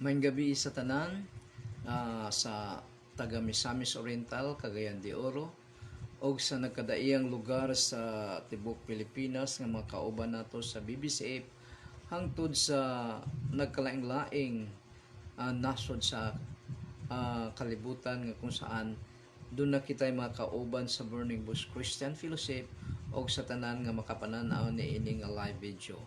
Maayong gabi sa tanan sa taga Misamis Oriental, Cagayan de Oro o sa nagkadaiyang lugar sa tibok Pilipinas nga mga kauban nato sa BBCF hangtod sa nagkalaing-laing nasod sa kalibutan nga kung saan doon na kita mga kauban sa Burning Bush Christian Fellowship o sa tanan nga makapananaw ni ining live video.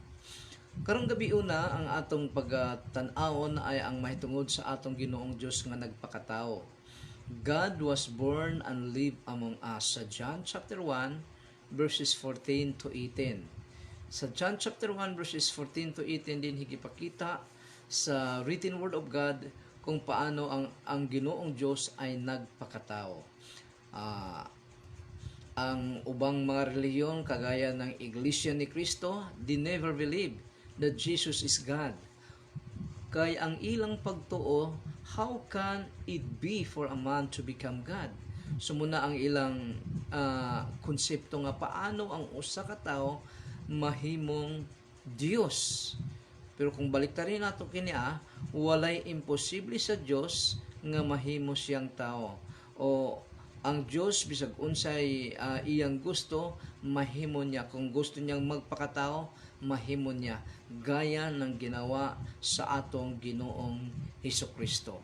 Karong gabi una ang atong pagtan-awon ay ang mahitungod sa atong Ginoong Dios nga nagpakatao. God was born and lived among us sa John chapter 1 verses 14 to 18. Sa John chapter 1 verses 14 to 18 din higipakita sa written word of God kung paano ang Ginoong Dios ay nagpakatao. Ang ubang mga reliyon kagaya ng Iglesia ni Cristo, they never believe that Jesus is God. Kay ang ilang pagtuo, how can it be for a man to become God? So muna ang ilang konsepto nga paano ang usa ka tawo mahimong Dios. Pero kung baliktarin nato kini walay imposible sa Dios nga mahimo siyang tao. O ang Dios bisag unsay iyang gusto mahimo niya. Kung gusto niyang magpakatao, mahimo niya gaya ng ginawa sa atong Ginoong Hesukristo.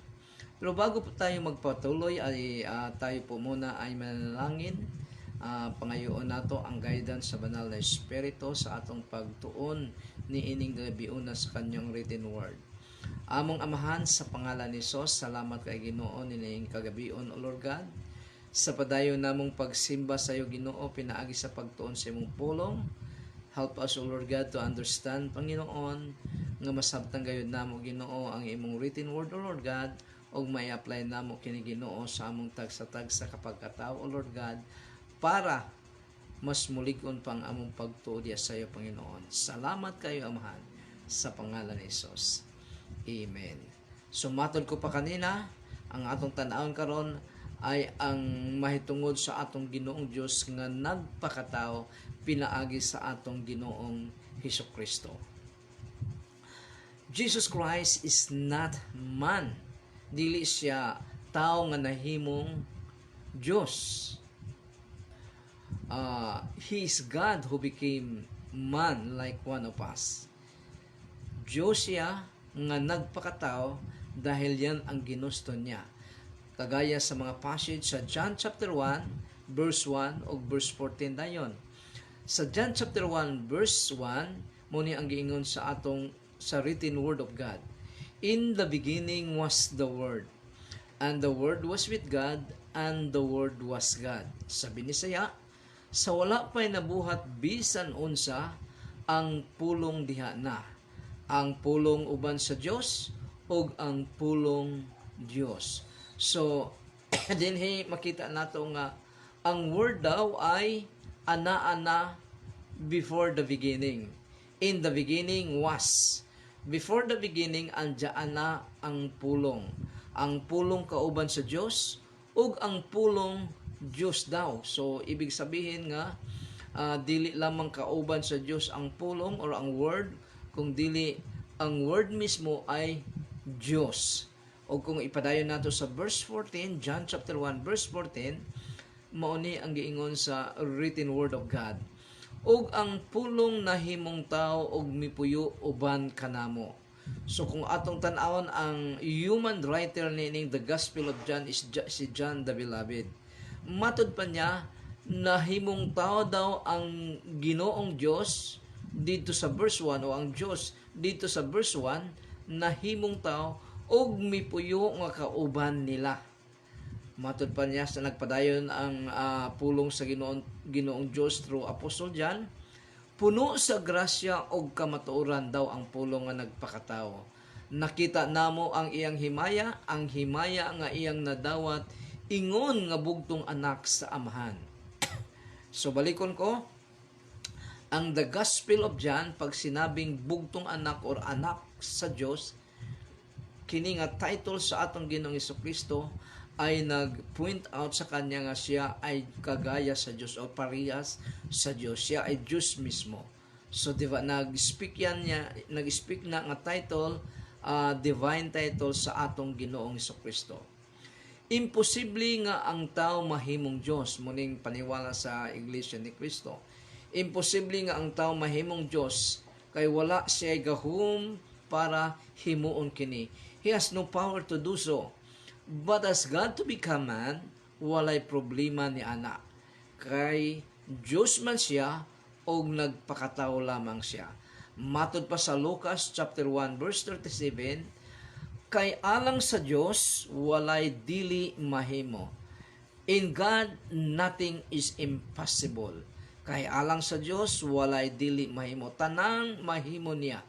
Pero bago po tayo magpatuloy ay tayo po muna ay manalangin. Pangayoon nato ang guidance sa banal na Espiritu sa atong pagtuon ni ining gabiuna sa kanyang written word. Among Amahan, sa pangalan ni Jesus, salamat kay Ginoo nining kagabion, O Lord God. Sa padayon namong pagsimba sa iyo, Ginoo, pinaagi sa pagtuon sa imong pulong. Help us, O Lord God, to understand, Panginoon, nga masabtang gayud namo, Ginoo, ang imong written word, O Lord God, og may apply namo kini, Ginoo, sa among tagsa-tagsa kapagkatao, O Lord God, para mas mulig-on pang among pagtuo diya sa iyo, Panginoon. Salamat kayo, Amahan, sa pangalan ni Jesus. Amen. So matod ko pa kanina, ang atong tan-awon karon ay ang mahitungod sa atong Ginoong Dios nga nagpakatao pinaagi sa atong Ginoong Hesukristo. Jesus Christ is not man. Dili siya tao nga nahimong Dios. He is God who became man like one of us. Diyos siya nga nagpakatao dahil yan ang ginusto niya. Kagaya sa mga passage sa John chapter 1 verse 1 o verse 14 dayon. Sa John chapter 1 verse 1 muni ang giingon sa atong sa written word of God. In the beginning was the Word, and the Word was with God, and the Word was God. Sa Binisaya, sa wala pa'y nabuhat bisan unsa ang pulong diha na. Ang pulong uban sa Dios ug ang pulong Dios. So dinhi makita nato nga ang word daw ay ana-ana before the beginning. In the beginning was. Before the beginning andiyan na ang pulong. Ang pulong kauban sa Dios ug ang pulong Diyos daw. So, ibig sabihin nga, dili lamang kauban sa Diyos ang pulong or ang word, kung dili ang word mismo ay Diyos. O kung ipadayon nato sa verse 14, John chapter 1, verse 14, mauni ang giingon sa written word of God. Og ang pulong nahimong tao og mipuyo uban kanamo. So kung atong tan-awon ang human writer nining the Gospel of John is si John the Beloved. Matod pa niya, nahimong tao daw ang Ginoong Diyos dito sa verse 1 o ang Diyos dito sa verse 1, nahimong tao og mipuyo nga kauban nila. Matod pa niya sa nagpadayon ang pulong sa Ginoong Diyos through Apostle John, puno sa grasya og kamatuoran daw ang pulong nga nagpakatao. Nakita namo ang iyang himaya nga iyang nadawat ingon nga bugtong anak sa amahan. So balikon ko, ang the Gospel of John, pag sinabing bugtong anak or anak sa Diyos, kini nga title sa atong Ginoong Hesukristo ay nag-point out sa kanya nga siya ay kagaya sa Diyos o parehas sa Diyos. Siya ay Diyos mismo. So diba nag-speak na nga title divine title sa atong Ginoong Hesukristo. Imposible nga ang tao mahimong Dios, muning paniwala sa Iglesia ni Cristo. Imposible nga ang tao mahimong Dios kay wala siya gahum para himuon kini. He has no power to do so. But as God to become man, walay problema ni ana. Kay Diyos man siya o nagpakatao lamang siya. Matod pa sa Lucas chapter 1 verse 37, kay alang sa Diyos walay dili mahimo. In God nothing is impossible. Kay alang sa Diyos walay dili mahimo. Tanang mahimo niya.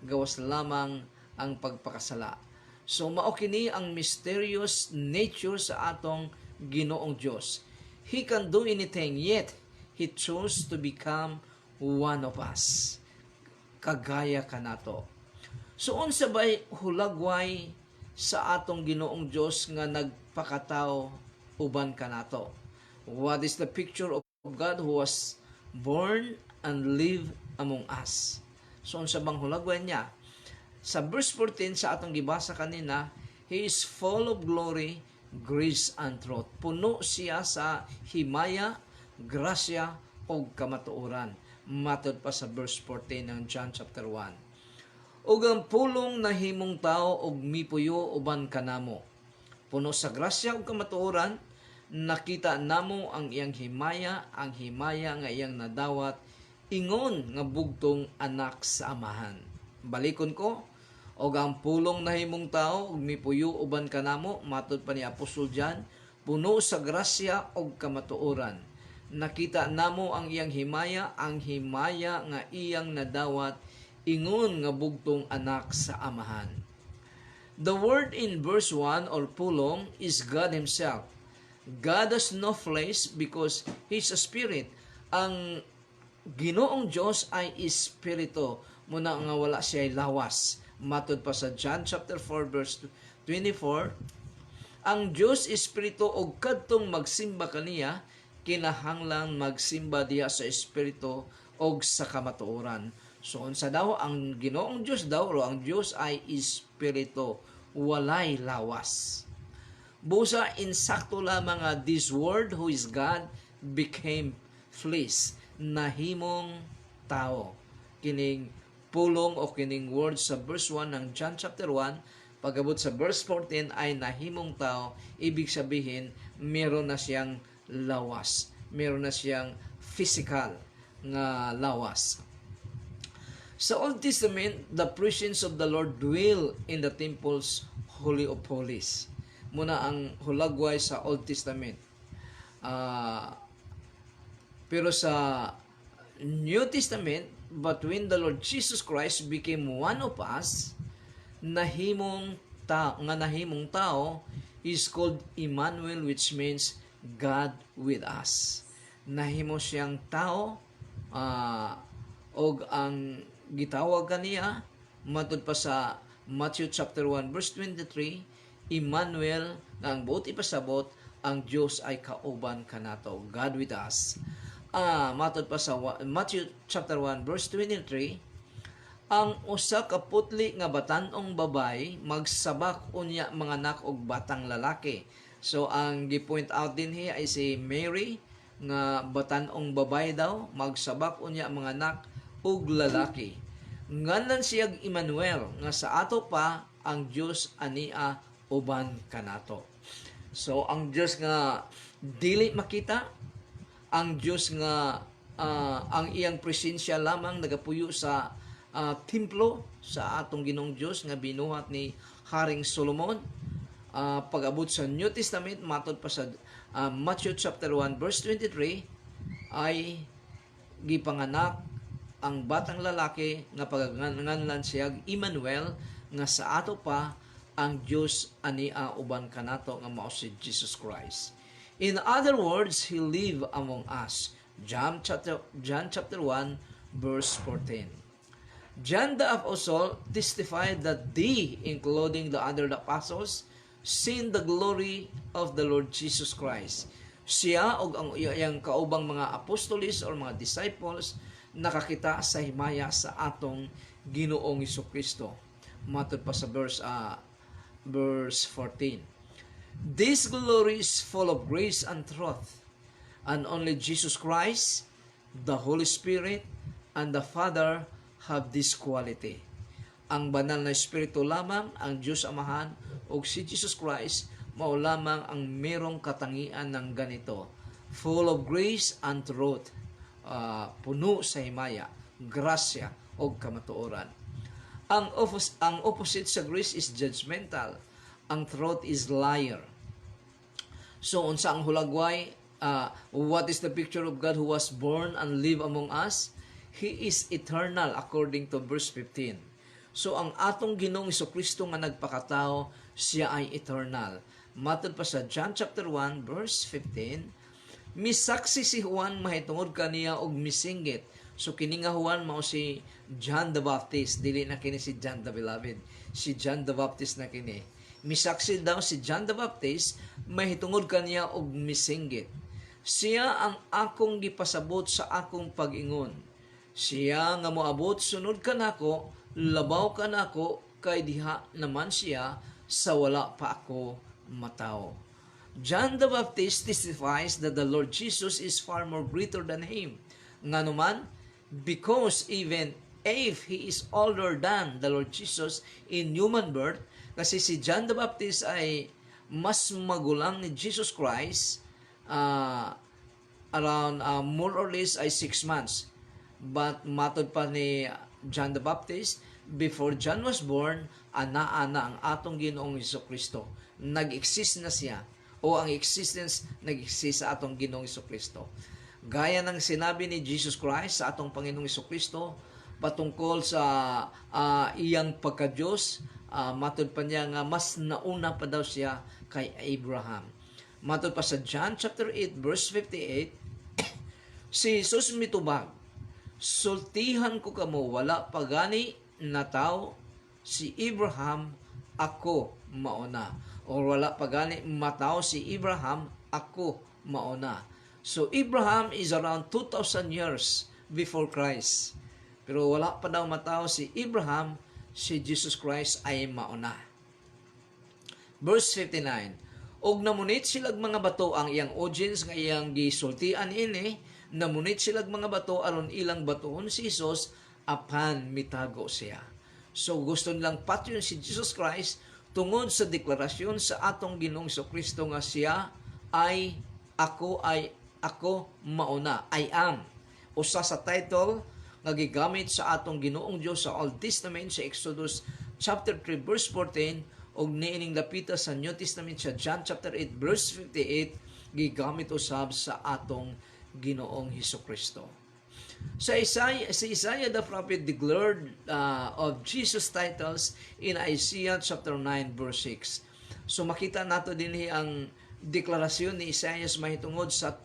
Gawas lamang ang pagpakasala. So mao kini ang mysterious nature sa atong Ginoong Diyos. He can do anything, yet He chose to become one of us. Kagaya kanato. So unsa bay hulagway sa atong Ginoong Dios nga nagpakatao uban kanato? What is the picture of God who was born and live among us? So unsa bang hulagway niya? Sa verse 14 sa atong gibasa kanina, He is full of glory, grace and truth. Puno siya sa himaya, grasya o kamatuoran. Matod pa sa verse 14 ng John chapter 1. Ug ang pulong nahimong tao og mipuyo uban kanamo. Puno sa grasya ug kamatuoran, nakita namo ang iyang himaya nga iyang nadawat, ingon nga bugtong anak sa amahan. Balikon ko, og ang pulong nahimong tao ug mipuyo uban kanamo, matod pa ni Apostol John, puno sa grasya ug kamatuoran. Nakita namo ang iyang himaya nga iyang nadawat, ingon nga bugtong anak sa amahan. The word in verse 1 or pulong is God Himself. God has no flesh because He's a spirit. Ang Ginoong Diyos ay espiritu. Muna nga wala siya ay lawas. Matod pa sa John chapter 4 verse 24, ang Diyos espiritu og kadtong magsimba kaniya, kinahanglan magsimba diha sa espiritu og sa kamatuoran. So unsa daw ang Ginoong Diyos daw o ang Diyos ay espiritu, walay lawas. Busa insakto lamang nga this word who is God became flesh, nahimong tao. Kining pulong o kining word sa verse 1 ng John chapter 1, pagabot sa verse 14 ay nahimong tao, ibig sabihin meron na siyang lawas, meron na siyang physical nga lawas. Sa Old Testament, the presence of the Lord dwell in the temple's Holy of Holies. Muna ang hulagway sa Old Testament. Pero sa New Testament, but when the Lord Jesus Christ became one of us, nahimong tao is called Emmanuel, which means God with us. Nahimo siyang tao, og ang gitawag kaniya matud pa sa Matthew chapter 1 verse 23, Emmanuel, nga ang buot ipasabot ang Dios ay kauban kanato, God with us. Matud pa sa Matthew chapter 1 verse 23, ang usa ka putli nga batan-ong babay magsabak unya mga anak og batang lalaki. So ang gi-point out din hiya ay si Mary nga batan-ong babay daw magsabak unya mga anak ug lalaki. Ngalan siyag Emmanuel, nga sa ato pa ang Dios ania uban kanato. So ang Dios nga dili makita, ang Dios nga ang iyang presensya lamang nagapuyo sa templo sa atong Ginoong Dios nga binuhat ni Haring Solomon. Pag-abot sa New Testament, matod pa sa Matthew chapter 1 verse 23, ay gipanganak ang batang lalaki nga paganganlan siya Emmanuel, nga sa ato pa ang Dios ania uban kanato nga mao si Jesus Christ. In other words, He live among us. John chapter 1 verse 14. John the Apostle testified that they, including the other apostles, seen the glory of the Lord Jesus Christ. Siya og ang iyang kaubang mga apostolis or mga disciples nakakita sa himaya sa atong Ginoong Hesukristo. Matod pa sa verse 14. This glory is full of grace and truth, and only Jesus Christ, the Holy Spirit, and the Father have this quality. Ang banal na Espiritu lamang, ang Diyos Amahan, o si Jesus Christ, mao lamang ang merong katangian ng ganito. Full of grace and truth, puno sa himaya, grasya, o kamatuoran. Ang opposite sa grace is judgmental. Ang truth is liar. So, unsa ang hulagway? What is the picture of God who was born and live among us? He is eternal according to verse 15. So, ang atong Ginoong Jesucristo nga nagpakatao, siya ay eternal. Matod pa sa John chapter 1 verse 15, misaksi si Juan mahitungod kaniya og misinggit. So, kini nga Juan mao si John the Baptist, dili na kini si John the Beloved. Si John the Baptist na kini. Misaksi daw si John the Baptist, mahitungod kaniya og misinggit. Siya ang akong gipasabot sa akong pag-ingon. Siya nga moabot sunod kanako, labaw kanako, kay diha naman siya sa wala pa ako mataw. John the Baptist testifies that the Lord Jesus is far more greater than him. Nganuman, because even if he is older than the Lord Jesus in human birth, kasi si John the Baptist ay mas magulang ni Jesus Christ, around more or less ay 6 months. But matod pa ni John the Baptist, before John was born, ana-ana ang atong Ginoong Jesucristo. Nag-exist na siya, o ang existence nag-exist sa atong Ginoong Jesucristo. Gaya ng sinabi ni Jesus Christ sa atong Panginoong Jesucristo patungkol sa iyang pagka-Diyos, matod pa niya nga mas nauna pa daw siya kay Abraham. Matod pa sa John chapter 8 verse 58, si Jesus mitubag, sultihan ko kamo wala pa gani na tao si Abraham, ako mauna. O wala pa gani matao si Abraham, ako mauna. So Abraham is around 2,000 years before Christ. Pero wala pa daw matao si Abraham, si Jesus Christ ay mauna. Verse 59, og namunit silag mga bato ang iyang audience nga iyang gisultian ini, namunit silag mga bato aron ilang batoon si Jesus apan mitago siya. So gusto nilang patyon si Jesus Christ tungod sa deklarasyon sa atong Ginoong Jesucristo nga siya ay ako mauna, I am. Usa sa title nga gigamit sa atong Ginoong Dios sa Old Testament sa Exodus chapter 3 verse 14 og niining lapita sa New Testament sa John chapter 8 verse 58 gigamit usab sa atong Ginoong Hesukristo. Sa Isaiah the prophet declared of Jesus titles in Isaiah chapter 9 verse 6. So makita nato dinhi ang deklarasyon ni Isaiah mahitungod sa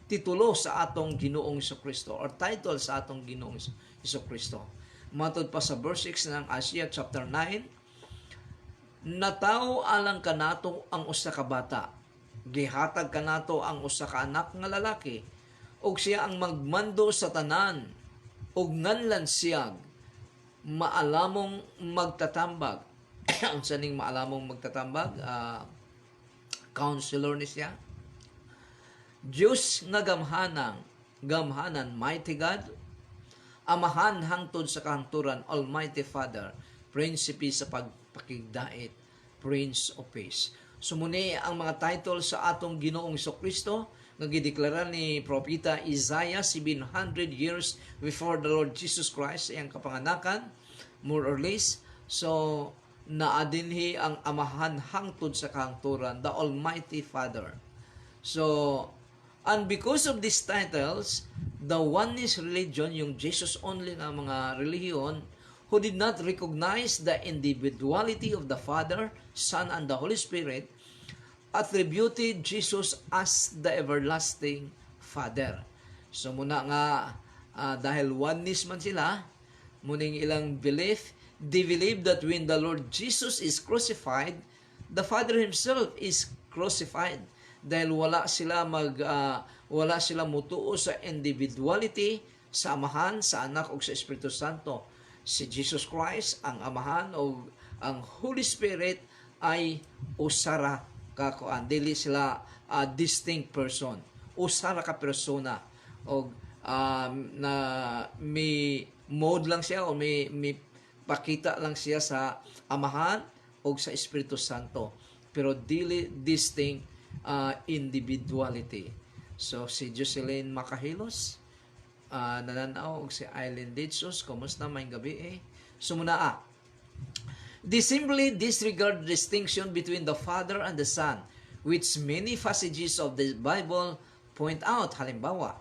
titulo sa atong Ginoong Hesukristo or title sa atong Ginoong Hesukristo. Matod pa sa verse 6 ng Isaiah chapter 9, nataw alang kanato ang usa ka bata, gihatag kanato ang usa ka anak nga lalaki, ug siya ang magmando sa tanan, ug nganlan siyag maalamong magtatambag. Ang saning maalamong magtatambag, counselor ni siya. Diyos nga gamhanan, mighty God, amahan hangtod sa kahangturan, Almighty Father, Prinsipe sa pagpakigdait, Prince of Peace. Sumuni ang mga title sa atong Ginoong Hesukristo nga gideklara ni Propeta Isaiah 700 years before the Lord Jesus Christ ang kapanganakan, more or less. So, naadinhi ang amahan hangtod sa kahangturan, the Almighty Father. So, and because of these titles, the oneness religion, yung Jesus only na mga relihiyon, who did not recognize the individuality of the Father, Son, and the Holy Spirit, attributed Jesus as the everlasting Father. So muna nga, dahil oneness man sila, muning ilang belief, they believe that when the Lord Jesus is crucified, the Father Himself is crucified. Dahil wala sila mutuo sa individuality, sa Amahan, sa Anak, o sa Espiritu Santo. Si Jesus Christ, ang Amahan o ang Holy Spirit ay usara ka kuan, dili sila distinct person, usara ka persona, o na may mode lang siya, o may pakita lang siya sa Amahan o sa Espiritu Santo, pero dili distinct individuality. So si Jocelyn Macahilos, nananaw, og si Eileen Ditsos, kumusta may gabi Sumuna They simply disregard distinction between the Father and the Son, which many passages of the Bible point out. Halimbawa,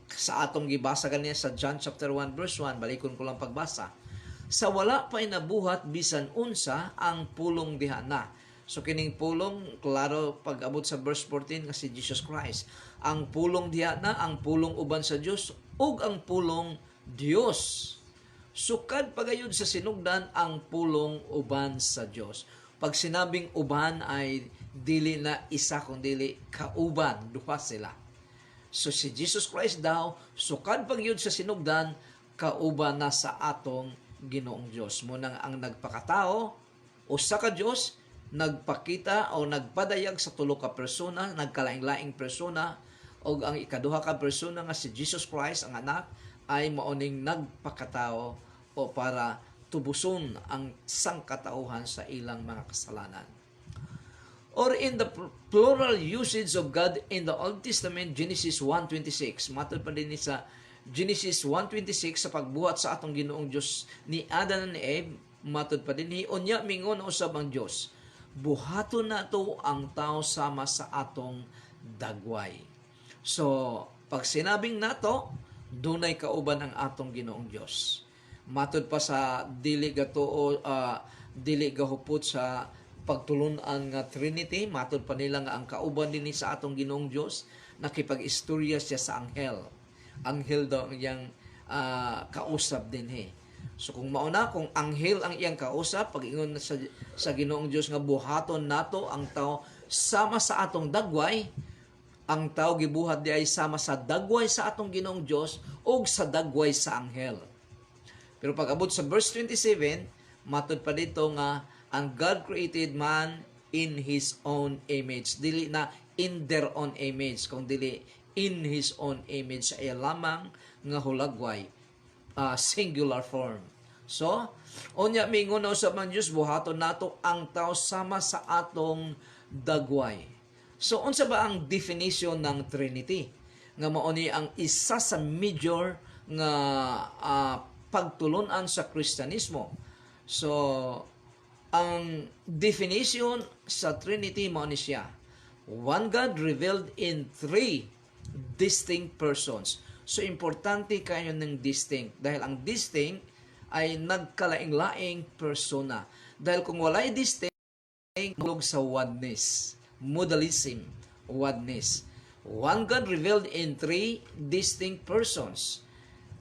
sa atong gibasa kaniya sa John chapter 1 verse 1, balikon ko lang pagbasa. Sa wala pa inabuhat bisan unsa ang pulong diha na. So kining pulong, klaro pag-abot sa verse 14 nga si Jesus Christ. Ang pulong diha na, ang pulong uban sa Dios ug ang pulong Dios. Sukad pagayud sa sinugdan ang pulong uban sa Dios. Pag sinabing uban ay dili na isa kundi kauban, duha sila. So si Jesus Christ daw, sukad pagyud sa sinugdan, kauban na sa atong Ginoong Dios. Munang ang nagpakatao, usa ka Dios, nagpakita o nagpadayag sa tulo ka persona, nagkalaing-laing persona, o ang ikaduha ka persona nga si Jesus Christ, ang anak, ay maoning nagpakatao o para tubuson ang sangkatauhan sa ilang mga kasalanan. Or in the plural usage of God in the Old Testament, Genesis 1:26. Matod pa din sa Genesis 1:26 sa pagbuhat sa atong Ginoong Dios ni Adan and Eve, matod pa din unya mingon usab ang Dios, buhaton nato ang tao sama sa atong dagway. So, pag sinabing nato, dunay kauban ang atong Ginoong Dios. Matod pa sa dili gahupot sa pagtulunan nga Trinity, matod pa nila nga ang kauban dinhi sa atong Ginoong Dios, nakipag-istorya siya sa anghel. Anghel daw ang iyang kausap dinhi. So kung mauna, kung anghel ang iyang kausap, pag-ingon sa Ginoong Dios nga buhaton nato ang tao sama sa atong dagway, ang tao gibuhat di ay sama sa dagway sa atong Ginoong Dios o sa dagway sa anghel. Pero pag abot sa verse 27, matod pa dito nga ang God created man in His own image. Dili na in their own image, kung dili in His own image, ay lamang nga hulagway, singular form. So, unya mingon na usab man Dios, buhaton nato ang tao sama sa atong dagway. So, unsa ba ang definition ng Trinity? Nga mao ni ang isa sa major nga pagtulunan sa Kristyanismo. So, ang definition sa Trinity mao ni siya, one God revealed in three distinct persons. So, importante kayo ng distinct. Dahil ang distinct ay nagkalaing-laing persona. Dahil kung walay distinct, hulog sa oneness. Modalism, oneness. One God revealed in three distinct persons.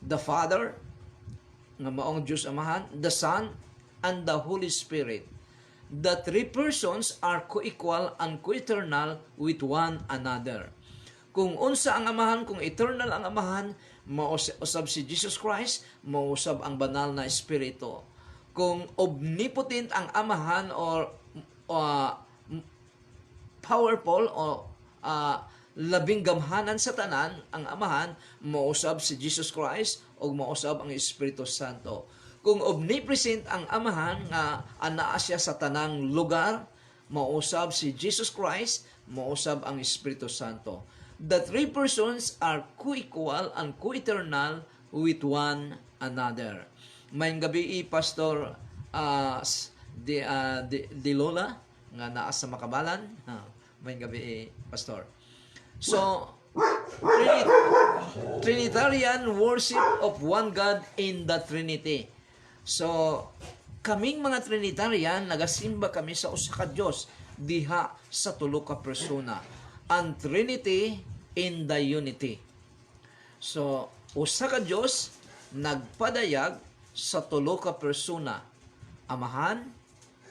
The Father, nga maong Diyos Amahan, the Son, and the Holy Spirit. The three persons are co-equal and co-eternal with one another. Kung unsa ang Amahan, kung eternal ang Amahan, mausab si Jesus Christ, mausab ang banal na Espiritu. Kung omnipotent ang Amahan or powerful o labing gamhanan sa tanan ang Amahan, mausab si Jesus Christ o mausab ang Espiritu Santo. Kung omnipresent ang Amahan nga anaa siya sa tanang lugar, mausab si Jesus Christ, mausab ang Espiritu Santo. The three persons are co-equal and co-eternal with one another. Mayong gabi Pastor de Lola nga naa sa Makabalan. Mayong gabi Pastor. So, Trinitarian worship of one God in the Trinity. So, kaming mga Trinitarian, nagasimba kami sa usa ka Dios diha sa tulo ka persona. Ang Trinity in the unity. So, usa ka Dios nagpadayag sa tulo ka persona. Amahan,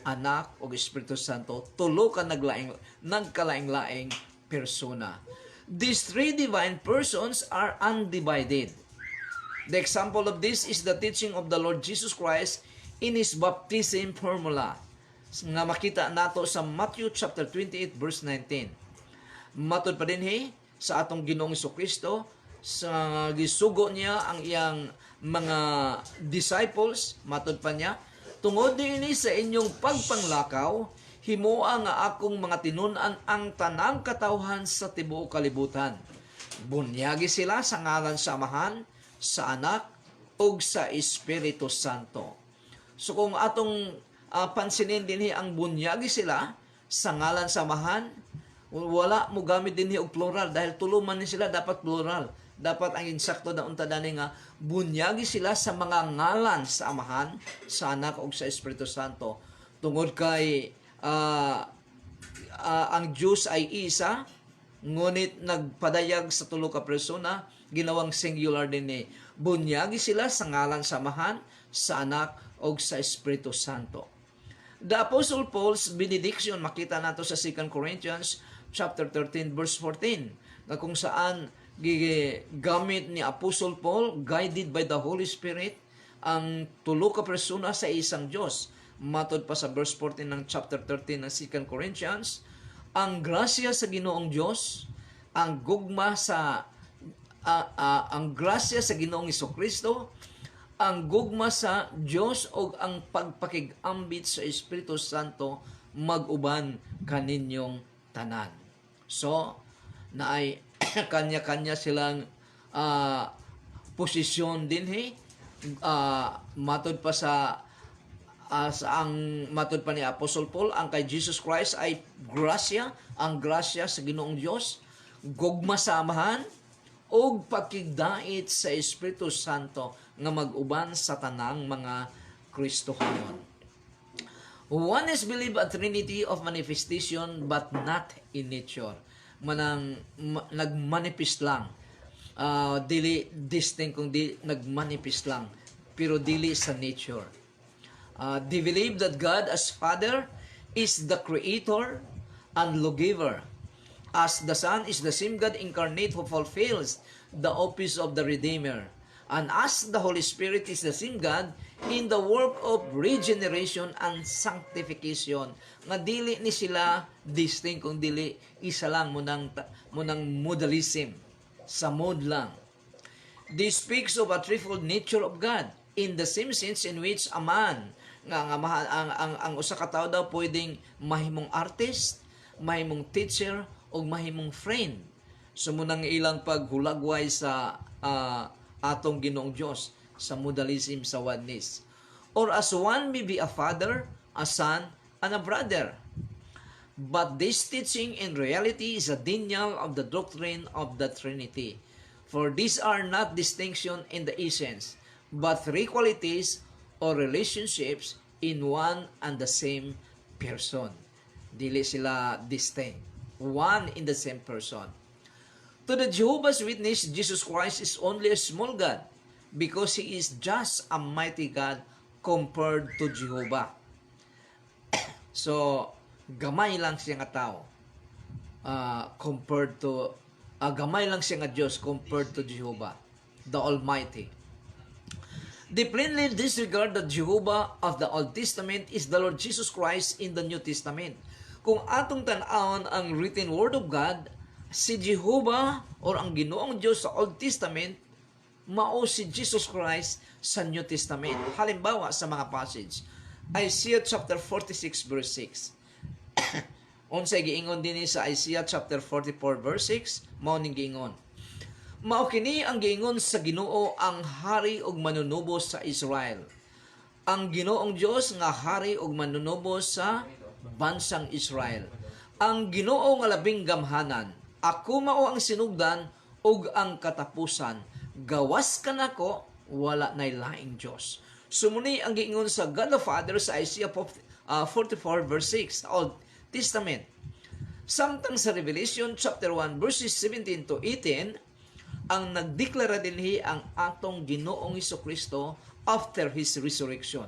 Anak ug Espiritu Santo, tulo ka nagkalaing-laing persona. These three divine persons are undivided. The example of this is the teaching of the Lord Jesus Christ in His baptism formula nga makita nato sa Matthew chapter 28 verse 19. Matod pa din sa atong Ginoong Jesucristo sa gisugo niya ang iyang mga disciples, matod pa niya, tungod niini sa inyong pagpanglakaw, himua nga akong mga tinun-an ang tanang katawhan sa tibuok kalibutan. Bunyagi sila sa ngalan sa Amahan, sa Anak, ug sa Espiritu Santo. So kung atong pansinin din ang bunyagi sila sa ngalan sa Amahan, wala mo gamit din og plural dahil tuluman ni sila dapat plural. Dapat ang insakto na unta dani nga bunyagi sila sa mga ngalan sa Amahan, sa Anak ug sa Espiritu Santo. Tungod kay ang Diyos ay isa, ngunit nagpadayag sa tulo ka persona, ginawang singular din ni. Bunyagi sila sa ngalan sa Amahan, sa Anak ug sa Espiritu Santo. The Apostle Paul's benediction makita nato sa 2 Corinthians chapter 13 verse 14 na kung saan gigamit ni Apostle Paul guided by the Holy Spirit ang tulo ka persona sa isang Diyos. Matod pa sa verse 14 ng chapter 13 ng 2 Corinthians, ang grasya sa Ginoong Diyos, ang gugma sa ang grasya sa Ginoong Jesucristo, ang gugma sa Diyos o ang pagpakigambit sa Espiritu Santo mag-uban kaninyong tanan. So, naay kanya-kanya silang posisyon din matod pa sa ang matod pa ni Apostle Paul, ang kay Jesus Christ ay grasya, ang grasya sa Ginoong Diyos, gugma sa Amahan, o pagkigdait sa Espiritu Santo nga mag-uban sa tanang mga Kristohanon. One is believed a trinity of manifestation but not in nature. Nagmanifest lang. Dili distinct kung di nagmanifest lang, pero dili sa nature. They believe that God as Father is the Creator and Lawgiver, as the Son is the same God incarnate who fulfills the office of the Redeemer, and as the Holy Spirit is the same God in the work of regeneration and sanctification. Nga dili ni sila distinct kung dili isa lang munang modalism, sa mod lang. This speaks of a threefold nature of God in the same sense in which a man ang usa ka tawo daw pwedeng mahimong artist, mahimong teacher o mahimong friend. So munang ilang paghulagway sa atong Ginoong Dios sa modalism, sa oneness. Or as one may be a father, a son, and a brother. But this teaching in reality is a denial of the doctrine of the Trinity. For these are not distinction in the essence, but three qualities or relationships in one and the same person. Dili sila distinct. One in the same person. To the Jehovah's Witness, Jesus Christ is only a small God because He is just a mighty God compared to Jehovah. So, gamay lang siya nga tao compared to gamay lang siya nga Diyos compared to Jehovah, the Almighty. They plainly disregard the Jehovah of the Old Testament is the Lord Jesus Christ in the New Testament. Kung atong tan-awon ang written word of God, si Jehovah or ang Ginoong Diyos sa Old Testament, mao si Jesus Christ sa New Testament. Halimbawa sa mga passage, Isaiah chapter 46 verse 6. Unsay giingon dinhi sa Isaiah chapter 44 verse 6, mao ning giingon. Mao kini ang giingon sa Ginoo, ang hari ug manunubos sa Israel. Ang Ginoong Dios nga hari ug manunubos sa bansang Israel. Ang Ginoo nga labing gamhanan, ako mao ang sinugdan ug ang katapusan. Gawas ka nako, wala nay laing Dios. Sumuni ang giingon sa God the Father sa Isaiah 44 verse 6, Old Testament. Samtang sa Revelation chapter 1 verses 17 to 18, ang nagdeklara dinhi ang atong Ginoong Jesucristo after His resurrection.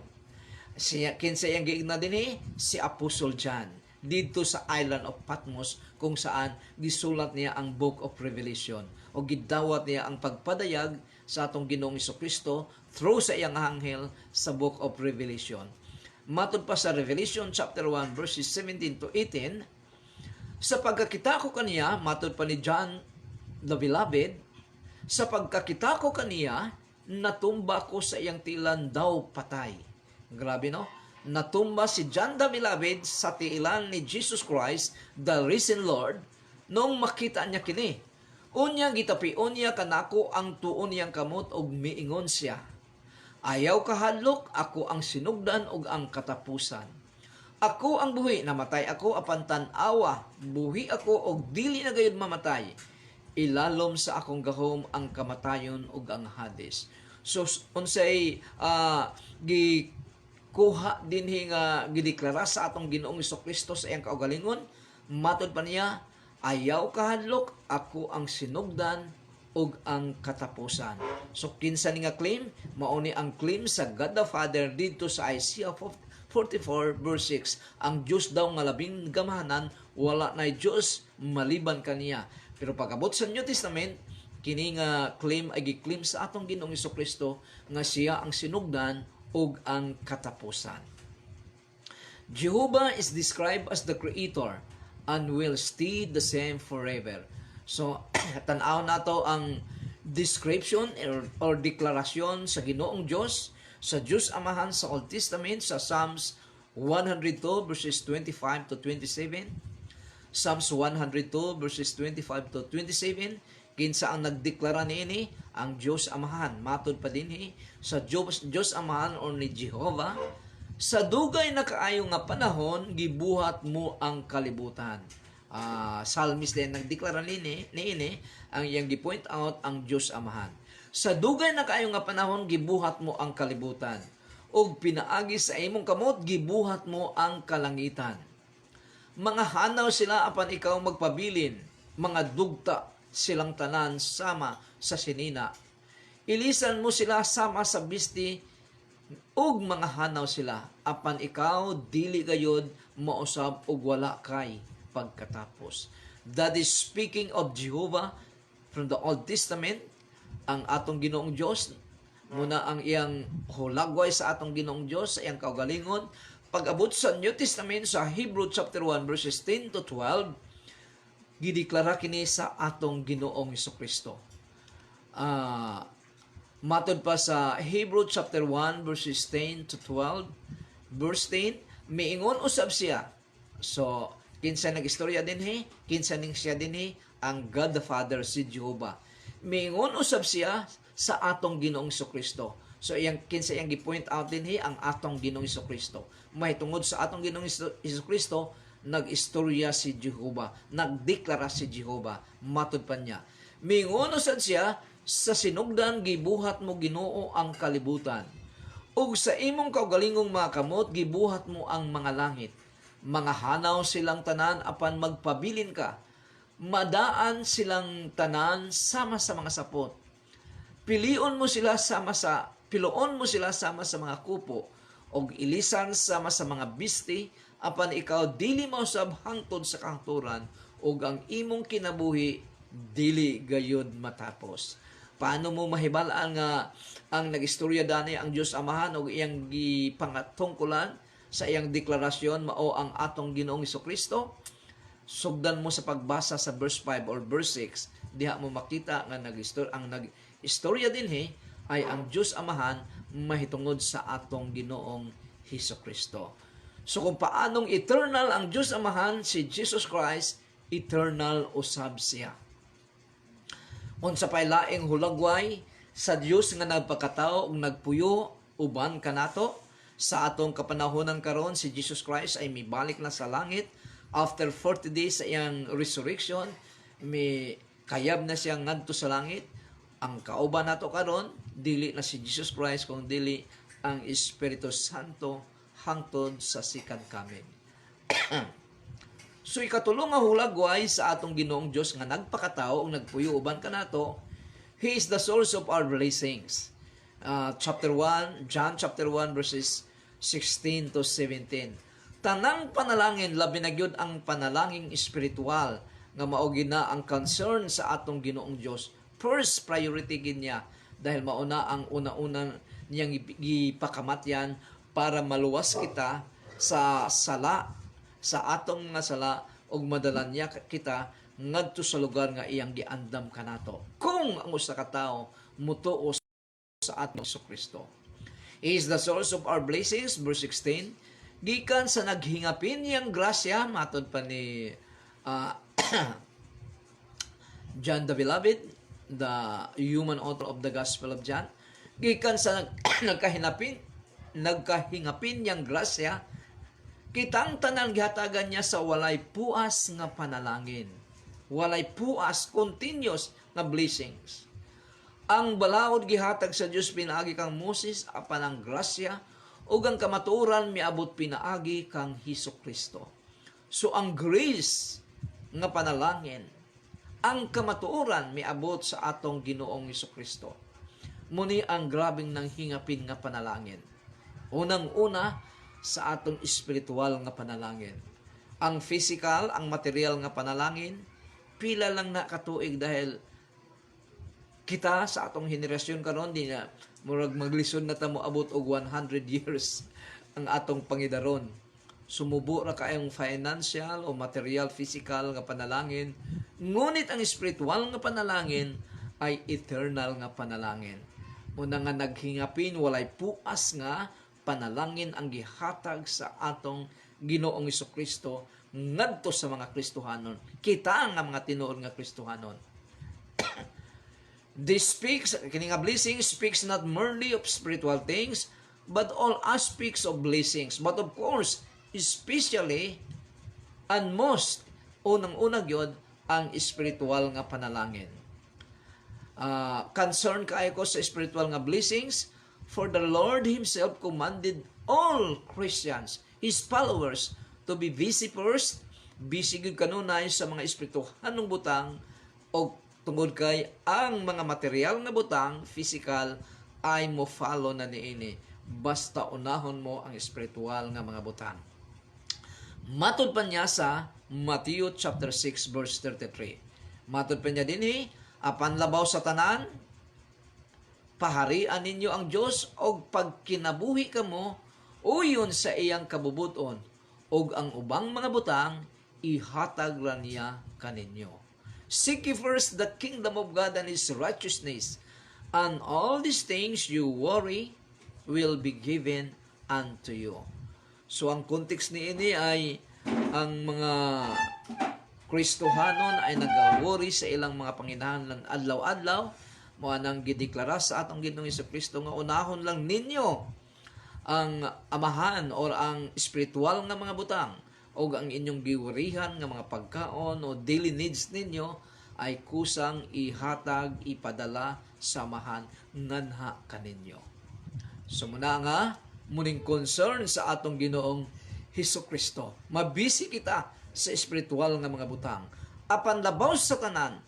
Kinsa yang giigna dinhi? Si Apostle John dito sa island of Patmos, kung saan gisulat niya ang Book of Revelation o gidawat niya ang pagpadayag sa atong Ginoong Kristo through sa iyang anghel sa book of Revelation. Matod pa sa Revelation chapter 1 verses 17 to 18, sa pagkakita ko kaniya, matod pa ni John the Beloved, sa pagkakita ko kaniya, natumba ko sa iyang tiilan daw patay. Grabe no? Natumba si John the Beloved sa tiilan ni Jesus Christ, the risen Lord, nung makita niya kini. Unya gitapion niya kanako ang tuon niyang kamot og miingon siya, ayaw kahadlok, ako ang sinugdan ug ang katapusan. Ako ang buhi, namatay ako apan tan-awa, buhi ako og dili na gayud mamatay. Ilalom sa akong gahom ang kamatayon ug ang Hades. So unsay gikuha dinhi nga gideklara sa atong Ginoong Kristo sa iyang kaugalingon, matod pa niya, ayaw kahadlok, ako ang sinugdan ug ang katapusan. So kinsa ni nga claim? Mao ni ang claim sa God the Father dito sa Isaiah 44 verse 6. Ang Dios daw nga labing gamahanan, wala na Dios maliban kaniya. Pero pagabot sa New Testament, kini nga claim ay gi-claim sa atong Ginoong Kristo nga siya ang sinugdan ug ang katapusan. Jehovah is described as the creator and will stay the same forever. So, tanaw nato ang description or deklarasyon sa Ginoong Diyos, sa Diyos Amahan sa Old Testament, sa Psalms 102 verses 25 to 27, Psalms 102 verses 25 to 27, kinsa ang nagdeklara niini ang Diyos Amahan. Matod pa dinhi sa Diyos Amahan or ni Jehovah, sa dugay na kaayo nga panahon, gibuhat mo ang kalibutan. Psalmist din nagdeklara niini ang iyang gi-point out ang Diyos Amahan. Sa dugay na kaayo nga panahon, gibuhat mo ang kalibutan, ug pinaagi sa imong kamot, gibuhat mo ang kalangitan. Mga hanaw sila apan ikaw magpabilin, mga dugta silang tanan sama sa sinina. Ilisan mo sila sama sa bisti, ug mga hanaw sila apan ikaw dili gayud mausab ug wala kay pagkatapos. That is speaking of Jehovah from the Old Testament, ang atong Ginoong Diyos, muna ang iyang hulagway sa atong Ginoong Diyos, sa iyang kaugalingon. Pag-abot sa New Testament, sa Hebrew chapter 1 verses 10 to 12, gideklara kini sa atong Ginoong Kristo. Matod pa sa Hebrew chapter 1 verses 10 to 12, verse 10, miingon usab siya. So, kinsa nag-istorya dinhi, kinsa ning siya dinhi, ang God the Father, si Jehovah. Miingon usab siya sa atong Ginoong Kristo. So kinsa iyang gi-point out dinhi, ang atong Ginoong Kristo. Mahitungod sa atong Ginoong Kristo, nag-istorya si Jehovah, nagdeklara si Jehovah, matud pa niya. Miingon usab siya, sa sinugdan gibuhat mo Ginoo ang kalibutan. Ug sa imong kaugalingong mga kamot, gibuhat mo ang mga langit. Mga hanaw silang tanan apan magpabilin ka. Madaan silang tanan sama sa mga sapot. Piloon mo sila sama sa mga kupo, og ilisan sama sa mga bisti, apan ikaw dili mausab hangtod sa kahangturan, og ang imong kinabuhi dili gayud matapos. Paano mo mahibalaan nga ang nag-istorya dani ang Dios Amahan og iyang gipangatungkulan sa iyang deklarasyon mao ang atong Ginoong Kristo? Sugdan mo sa pagbasa sa verse 5 or verse 6, diha mo makita nga nag-istorya dinhi ay ang Dios Amahan mahitungod sa atong Ginoong Kristo. So kung paanong eternal ang Dios Amahan, si Jesus Christ, eternal usab siya. Unsa pay laing hulagway sa Dios nga nagpakatao ug nagpuyo uban kanato, sa atong kapanahonan karon si Jesus Christ ay mibalik na sa langit after 40 days sa iyang resurrection. May kayab na siya ngadto sa langit. Ang kauban nato karon dili na si Jesus Christ, kung dili ang Espiritu Santo hangtod sa second coming. So ikatulong nga hulagway sa atong Ginoong Dios nga nagpakatao ug nagpuyo uban kanato, He is the source of our blessings. John chapter 1 verses 16 to 17. Tanang panalangin, labi na gyud ang panalangin espiritual nga mao gina ang concern sa atong Ginoong Dios. First priority gid niya dahil mauna ang una-una niyang ipakamatyan para maluwas kita sa sala, sa atong nga sala, ug madalan niya kita ngadto sa lugar nga iyang giandam kanato. Kung ang usa ka tawo mutuo sa atong Kristo. He is the source of our blessings, verse 16. Gikan sa naghingapin niyang grasya, matod pa ni John the Beloved, the human author of the Gospel of John. Gikan sa nagkahingapin niyang grasya, kitang tanan gihatagan niya sa walay puas nga panalangin. Walay puas, continuous nga blessings. Ang balaod gihatag sa Dios pinaagi kang Moses apan ang grasya ug ang kamatuoran miabot pinaagi kang Hesukristo. So ang grace nga panalangin, ang kamatuoran miabot sa atong Ginoong Hesukristo. Muni ang grabing nang hingapin nga panalangin. Unang-una sa atong espiritual nga panalangin. Ang physical, ang material nga panalangin, pila lang na katuig dahil kita sa atong henerasyon karon di na murag maglisod na ta mo abot og 100 years ang atong pangidaron. Sumubo ra kayong financial o material physical nga panalangin, ngunit ang spiritual nga panalangin ay eternal nga panalangin. Una nga naghingapin walay puas nga panalangin ang gihatag sa atong Ginoong Hesukristo ngadto sa mga Kristohanon. Kita nga mga tinuod nga Kristohanon. This speaks, kining blessing speaks not merely of spiritual things, but all aspects of blessings. But of course, especially and most, unang-una gyud ang spiritual nga panalangin. Concern kaayo ko sa spiritual nga blessings, for the Lord Himself commanded all Christians, His followers, to be busy first, busy gyud kanunay sa mga espirituhanong butang, o tungod kay ang mga material nga butang, physical, ay mo follow na niini. Basta unahon mo ang espiritual nga mga butang. Matod pa niya sa Matthew chapter 6 verse 33. Matod pa niya dinhi, apan labaw sa tanan, paharian ninyo ang Dios og pagkinabuhi kamo uyon sa iyang kabubuton og ang ubang mga butang ihatag ra niya kaninyo. Seek ye first the kingdom of God and His righteousness, and all these things you worry will be given unto you. So, ang context ni ini ay ang mga Kristohanon ay nag-worry sa ilang mga panginahanglan adlaw-adlaw. Mo nang gideklara sa atong Ginoong Hesukristo nga unahon lang ninyo ang amahan or ang spiritual nga mga butang o ang inyong giwarihan nga mga pagkaon o daily needs ninyo ay kusang ihatag, ipadala, samahan, nganha kaninyo. So muna nga, muning concern sa atong Ginoong Hesukristo. Mabisi kita sa espiritual nga mga butang. Apan labaw sa tanan,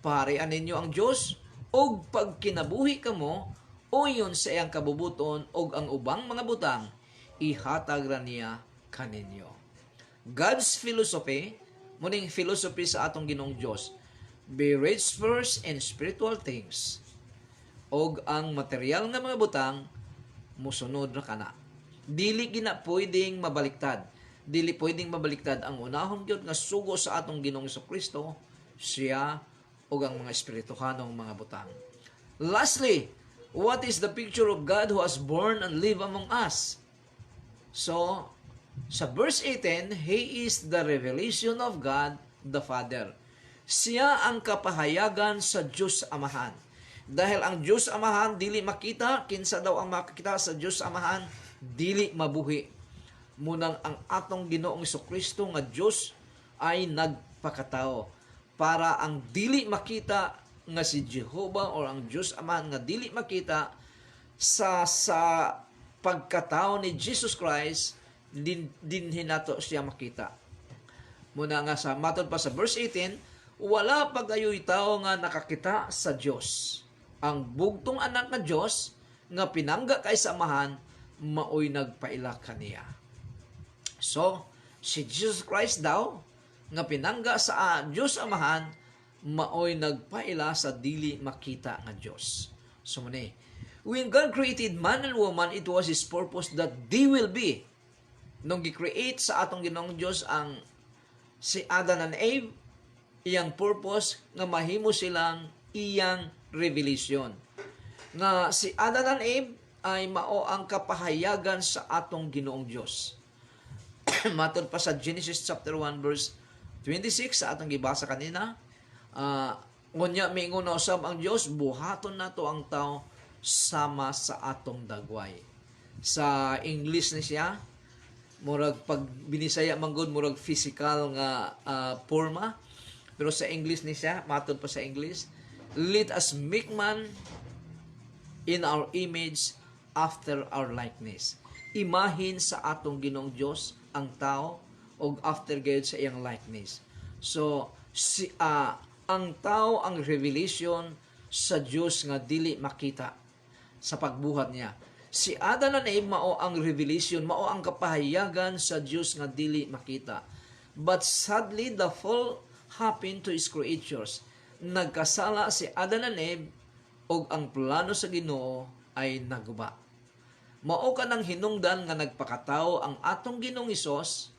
parian ninyo ang Dios og pagkinabuhi kamo uyon sa iyang kabubuton og ang ubang mga butang ihatag ra niya kaninyo. God's philosophy, muning philosophy sa atong Ginoong Dios, be rich first in spiritual things, og ang material nga mga butang musunod ra kana. Dili gina pwedeng mabaliktad. Dili pwedeng mabaliktad ang unahon gyud nga sugo sa atong Ginoong Hesukristo, siya og ang mga espirituhanong mga butang. Lastly, what is the picture of God who has born and live among us? So, sa verse 18, He is the revelation of God the Father. Siya ang kapahayagan sa Diyos Amahan. Dahil ang Diyos Amahan dili makita, kinsa daw ang makita sa Diyos Amahan, dili mabuhi. Munang ang atong Ginoong Hesukristo nga Diyos ay nagpakatao para ang dili makita nga si Jehovah or ang Diyos Amahan nga dili makita sa pagkatao ni Jesus Christ, din hinato siya makita. Muna nga sa matod pa sa verse 18, wala pagayoy tao nga nakakita sa Dios. Ang bugtong anak nga Dios nga pinangga kay samahan maoy nagpaila kaniya. So, si Jesus Christ daw nga pinangga sa Dios Amahan maoy nagpaila sa dili makita nga Dios. So muna when God created man and woman, it was His purpose that they will be. Nung gi-create sa atong Ginoong Dios ang si Adam and Eve, iyang purpose nga mahimo silang iyang revelation. Nga si Adam and Eve ay mao ang kapahayagan sa atong Ginoong Dios. Matod pa sa Genesis chapter 1 verse 26 sa atong gibasa kanina, ngunya mingon na usab ang Dios, buhaton nato ang tao sama sa atong dagway. Sa English ni siya, murag pag binisaya manggod murag physical nga forma, pero sa English ni siya, matod pa sa English, let us make man in our image after our likeness. Imahin sa atong Ginoong Dios ang tao og after gayud sa iyang likeness. So ang tao ang revelation sa Dios nga dili makita sa pagbuhat niya. Si Adam and Eve mao ang revelation, mao ang kapahayagan sa Dios nga dili makita. But sadly the fall happened to His creatures. Nagkasala si Adam and Eve og ang plano sa Ginoo ay naguba. Mao ka nang hinungdan nga nagpakatao ang atong Ginoong Hesus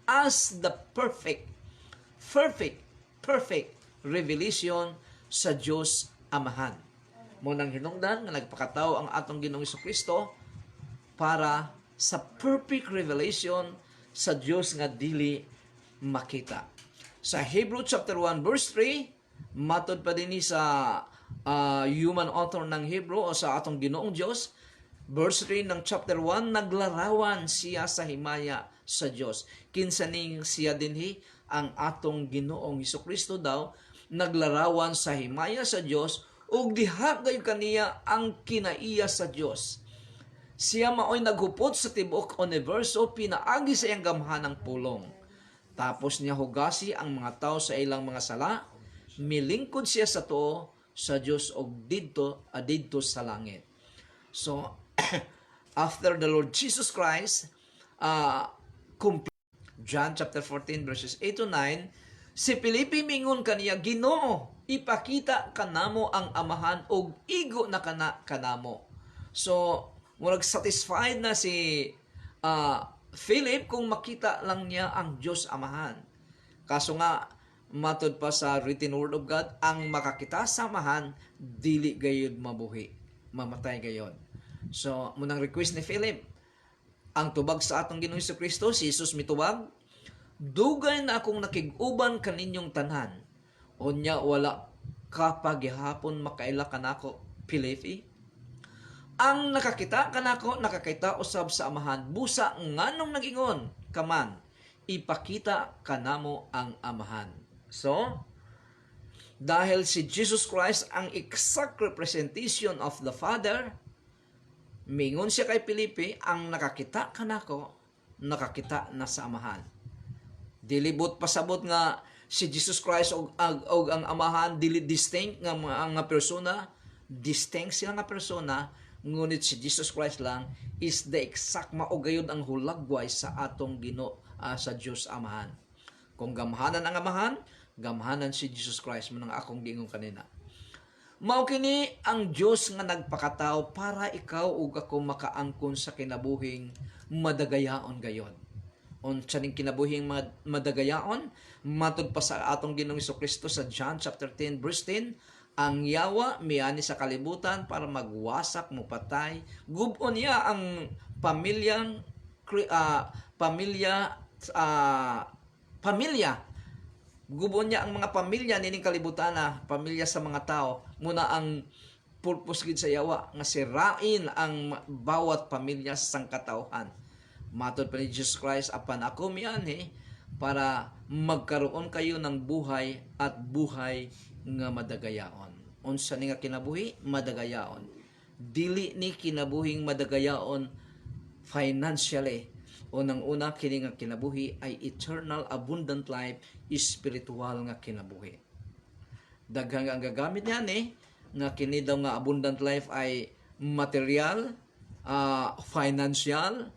as the perfect revelation sa Dios Amahan. Mo nang hinungdan nga nagpakatao ang atong Ginoong Hesukristo para sa perfect revelation sa Dios nga dili makita. Sa Hebrew chapter 1 verse 3, matod pa dinhi sa human author ng Hebrew o sa atong Ginoong Dios, verse 3 ng chapter 1, naglarawan siya sa himaya sa Dios. Kinsa ning siya dinhi ang atong Ginoong Hesukristo daw naglarawan sa himaya sa Dios ug diha gayud kaniya ang kinaiya sa Dios. Siya maoy naghupot sa tibuok universo pinaagi sa iyang gamhanang pulong. Tapos niya hugasi ang mga tao sa ilang mga sala, milingkod siya sa tuo sa Dios og didto sa langit. So after the Lord Jesus Christ John chapter 14 verses 8 to 9, si Felipe mingon kaniya, Ginoo, ipakita kanamo ang Amahan og igo na kanamo. So murag satisfied na si Philip kung makita lang niya ang Diyos Amahan. Kaso nga matod pa sa written word of God, ang makakita sa Amahan dili gayud mabuhi, mamatay gayud. So munang request ni Philip, ang tubag sa atong Ginoong Hesukristo, si Jesus mitubag, dugay na akong nakig-uban kaninyong tanan. Unya wala ka pa gihapon makaila kanako, Filipi. Ang nakakita kanako, nakakita usab sa Amahan. Busa nganong nagingon kaman, ipakita kanamo ang Amahan. So, dahil si Jesus Christ ang exact representation of the Father, mingon siya kay Filipe, ang nakakita kanako, nakakita na sa Amahan. Dilibot pasabot nga si Jesus Christ og ang Amahan dili distinct nga mga persona, distinct sila nga persona, ngunit si Jesus Christ lang is the exact maugayod ang hulagway sa atong sa Dios Amahan. Kung gamhanan ang Amahan, gamhanan si Jesus Christ mo nang akong gingon kanina. Mao kini ang Dios nga nagpakatao para ikaw ug ako makaangkon sa kinabuhing madagayaon gayon. Unsa ning kinabuhing madagayaon? Matud pa sa atong Ginoong Hesukristo sa John chapter 10 verse 10, ang yawa miani sa kalibutan para magwasak, mupatay. Gubon niya ang pamilya. Gubon niya ang mga pamilya nining kalibutan na pamilya sa mga tao. Muna ang purpose gid sa yawa nga sirain ang bawat pamilya sa sangkatauhan. Matod pa ni Jesus Christ, apan ako miani para magkaroon kayo ng buhay at buhay nga madagayaon. Unsa ni nga kinabuhi? Madagayaon. Dili ni kinabuhing madagayaon financially. Unang-una kini nga kinabuhi ay eternal abundant life, spiritual nga kinabuhi. Daghang ang gagamit niyan nga kini daw nga abundant life ay material, financial,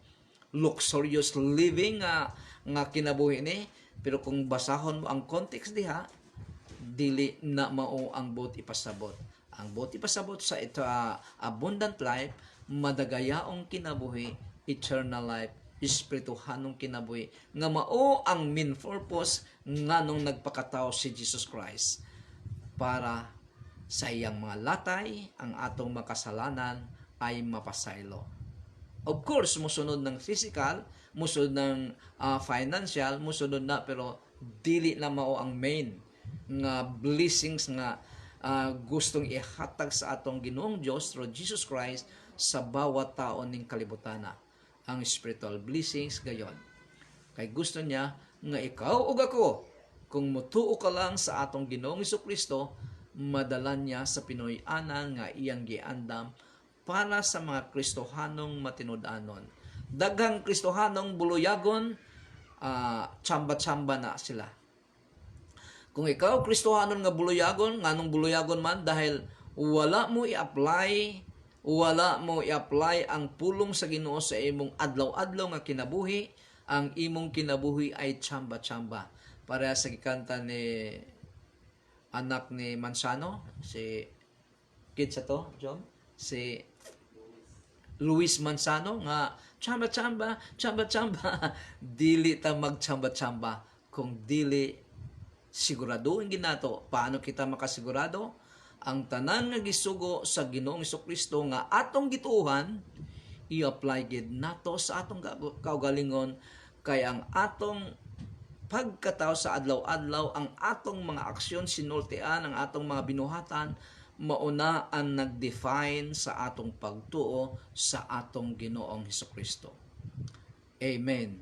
luxurious living nga kinabuhi ni. Pero kung basahon mo ang context diha, dili na mao ang bot ipasabot. Ang buti pasabot sa ito abundant life, madagayaong kinabuhi, eternal life, espirituhanong kinabuhi, nga mao ang main purpose nga nung nagpakatao si Jesus Christ para sa iyang mga latay, ang atong makasalanan ay mapasaylo. Of course, musunod ng physical, musunod ng financial, musunod na, pero dili na mao ang main nga blessings nga gustong ihatag sa atong Ginoong Dios through Jesus Christ sa bawat tao ning kalibutan. Ang spiritual blessings gayon. Kay gusto niya nga ikaw ug ako, kung mutuo ka lang sa atong Ginoong Kristo, madala niya sa Pinoy-anan nga iyang giandam para sa mga Kristohanong matinud-anon. Daghang Kristohanong buluyagon, tsamba-tsamba na sila. Kung ikaw Kristohanon nga buluyagon, nganong buluyagon man dahil wala mo i-apply ang pulong sa Ginoo sa imong adlaw-adlaw nga kinabuhi, ang imong kinabuhi ay tsamba-tsamba. Para sa gikanta ni anak ni Mansano, si kid sa to, John, si Luis Mansano nga tsamba-tsamba, tsamba-tsamba. Dili ta magtsamba-tsamba kung dili siguraduhin ginato. Paano kita makasigurado? Ang tanan nga gisugo sa Ginoong Kristo nga atong gituohan, i-apply gid nato sa atong kaugalingon, kay ang atong pagkatao sa adlaw-adlaw, ang atong mga aksyon sinultian, ang atong mga binuhatan, mauna ang nag-define sa atong pagtuo sa atong Ginoong Kristo. Amen.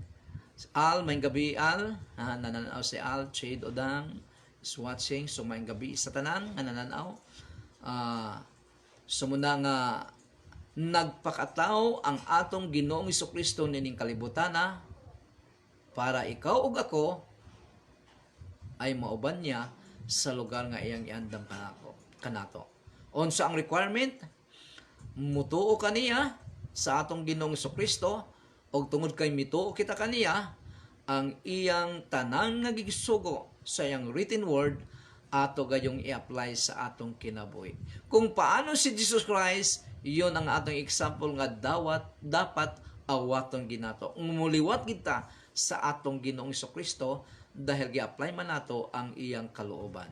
Al, may gabi Al, nananaw si Al, Chade Odang is watching, so may gabi sa tanan, nananaw. Sumuna nga nagpakataw ang atong Ginoong Kristo nining kalibutana para ikaw ug ako ay mauban niya sa lugar nga iyang iandam kanato. Unsa ang requirement? Mutuo kaniya sa atong Ginoong Kristo, og tungod kay mituo kita kaniya, ang iyang tanang nagigsugo sa iyang written word ato gayong i-apply sa atong kinabuhi. Kung paano si Jesus Christ, iyon ang atong example nga dapat awaton ginato. Umuliwat kita sa atong Ginoong Kristo dahil gi-apply man nato ang iyang kalooban.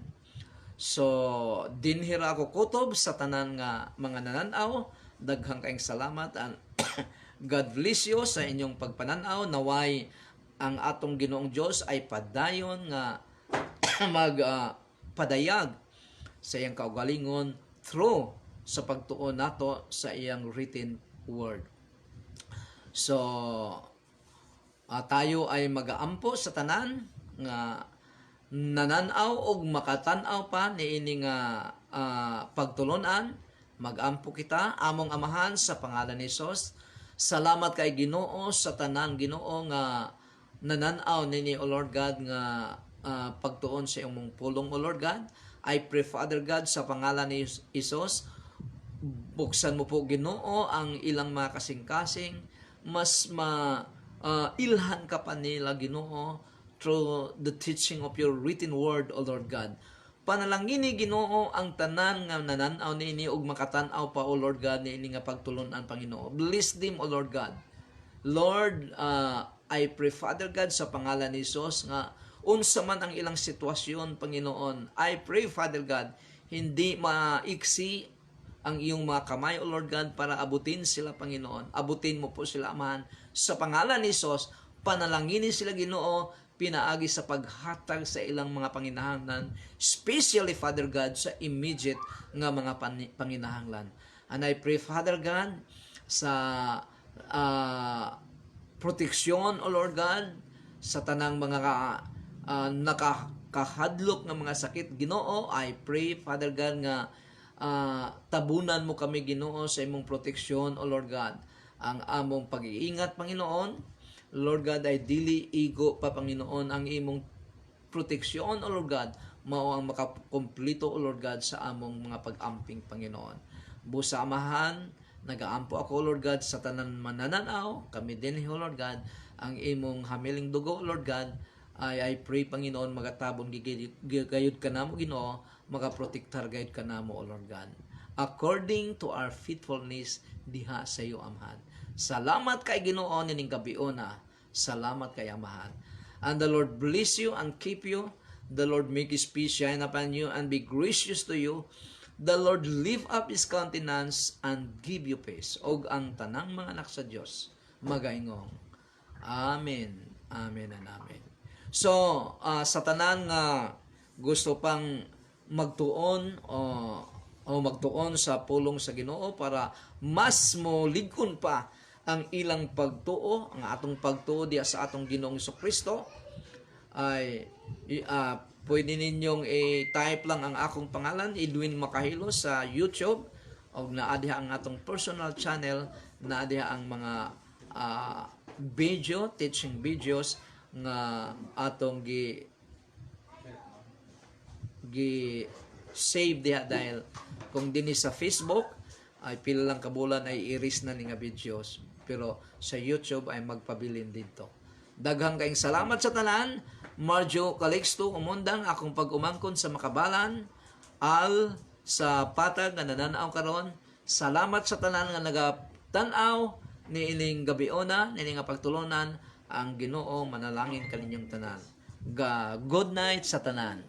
So, dinhira ako kutob sa tanan nga mga nananaw. Daghang kaayong salamat and God bless you sa inyong pagpananaw. Naway ang atong Ginoong Dios ay padayon nga magpadayag sa iyang kaugalingon through sa pagtuon nato sa iyang written word. So, tayo ay mag-aampo sa tanan nga nananaw og makatan-aw pa niini nga pagtulunan. Mag-ampo kita among amahan sa pangalan ni Jesus. Salamat kay Ginoo sa tanan Ginoo nga nananaw nini o Lord God nga pagtuon sa imong pulong o Lord God. I pray Father God sa pangalan ni Jesus, buksan mo po Ginoo ang ilang mga kasing-kasing, mas ilhan ka pa nila Ginoo through the teaching of your written word o Lord God. Panalangin ni Ginoo ang tanan nga nananaw niini ug makatan-aw pa o Lord God niini nga pagtulunan Panginoon. Bless them o Lord God. Lord, I pray Father God sa pangalan ni Jesus nga unsa man ang ilang sitwasyon Panginoon, I pray Father God hindi maiksi ang iyong mga kamay o Lord God para abutin sila Panginoon. Abutin mo po sila Amahan sa pangalan ni Jesus. Panalanginin sila Ginoo pinaagi sa paghatag sa ilang mga panginahanglan, especially Father God sa immediate nga mga panginahanglan. And I pray Father God sa proteksyon o Lord God sa tanang mga nakakahadlok ng mga sakit Ginoo. I pray Father God nga tabunan mo kami Ginoo sa imong proteksyon o Lord God. Ang among pag-iingat Panginoon, Lord God, ay dili igo pa Panginoon ang imong proteksyon o Lord God, mao ang makakomplito o Lord God sa among mga pag-amping Panginoon. Busa Amahan, nagaampo ako Lord God sa tanan manananaw, kami din o Lord God, ang imong hamiling dugo Lord God, I pray Panginoon magatabon gayud ka namo Ginoo, magaprotektar gayud ka namo o Lord God. according to our faithfulness diha sa iyo, Amahan. Salamat kay Ginoo nining gabiona. Salamat kay Amahan. And the Lord bless you and keep you. The Lord make His peace shine upon you and be gracious to you. The Lord lift up His countenance and give you peace. Og ang tanang mga anak sa Dios magaingong. Amen. Amen and amen. So, sa tanan nga gusto pang magtuon o magtuon sa pulong sa Ginoo para mas mo ligkon pa ang ilang pagtuo, ang atong pagtuo diya sa atong Ginoong Jesucristo, ay pwede ninyong i-type lang ang akong pangalan, Edwin Makahilo, sa YouTube, o naadiha ang atong personal channel, naadiha ang mga video, teaching videos nga atong save diha, dahil kung dinhi sa Facebook ay pila lang kabulan ay iris na ni nga videos, pero sa YouTube ay magpabilin dito. Daghang kaayong salamat sa tanan. Marjo Calixto umundang akong pag-umangkon sa Makabalan al sa patag nga nananaw karon. Salamat sa tanan nga nagatanaw ni ining gabiona, ni nga pagtulunan. Ang Ginoo manalangin kaninyong tanan. Good night sa tanan.